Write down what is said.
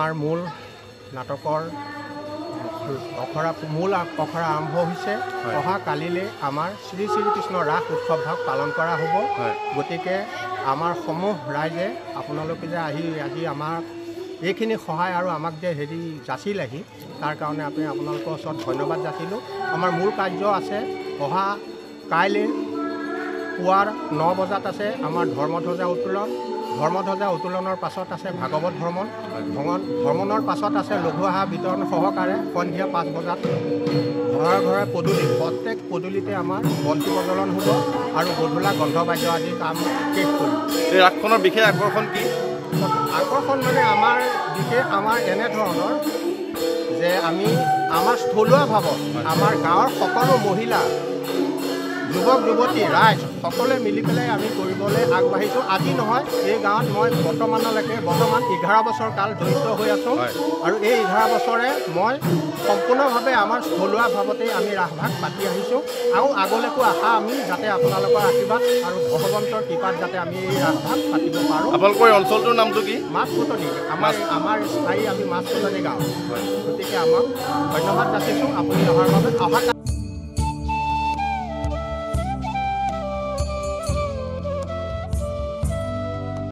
আমাৰ মূল নাটকৰ মূল অখৰা আৰম্ভ হৈছে। অহা কালিলৈ আমাৰ শ্ৰী শ্ৰীকৃষ্ণ ৰাস উৎসৱ ভাগ পালন কৰা হ'ব। গতিকে আমাৰ সমূহ ৰাইজে আপোনালোকে যে আজি আমাৰ এইখিনি সহায় আৰু আমাক যে যাচিলেহি তাৰ কাৰণে আমি আপোনালোকৰ ওচৰত ধন্যবাদ যাচিলোঁ। আমাৰ মূল কাৰ্য আছে অহা কাইলৈ পুৱাৰ 9 বজাত আছে আমাৰ ধৰ্মধ্বজা উত্তোলন। ধৰ্মধ্বজা উত্তোলনৰ পাছত আছে ভাগৱত ভ্ৰমণৰ পাছত আছে লঘু আহাৰ বিতৰণ সহকাৰে সন্ধিয়া 5 বজাত ঘৰে ঘৰে পদূলি প্ৰত্যেক পদূলিতে আমাৰ বন্তি প্ৰজ্বলন হ'ব আৰু গধূলা গন্ধবাদ্য আদি কাম শেষ কৰিম। এই ৰাসখনৰ বিশেষ আকৰ্ষণ কি? আকৰ্ষণ মানে আমাৰ এনেধৰণৰ যে আমি আমাৰ স্থলুৱাভাৱত আমাৰ গাঁৱৰ সকলো মহিলা যুৱক যুৱতী ৰাইজ সকলোৱে মিলি পেলাই আমি কৰিবলৈ আগবাঢ়িছোঁ। আজি নহয়, এই গাঁৱত মই বৰ্তমান 11 বছৰ কাল জড়িত হৈ আছোঁ আৰু এই 11 বছৰে মই সম্পূৰ্ণভাৱে আমাৰ থলুৱাভাৱতেই আমি ৰাসভাগ পাতি আহিছোঁ আৰু আগলৈকো আশা আমি যাতে আপোনালোকৰ আশীৰ্বাদ আৰু ভগৱন্তৰ কৃপাত যাতে আমি এই ৰাসভাগ পাতিব পাৰোঁ। আপোনালোকৰ অঞ্চলটোৰ নামটো কি? মাছপুতনি। আমাৰ স্থায়ী আমি মাছপুতনি গাঁও। গতিকে আমাক ধন্যবাদ যাচিছোঁ আপুনি অহাৰ বাবে।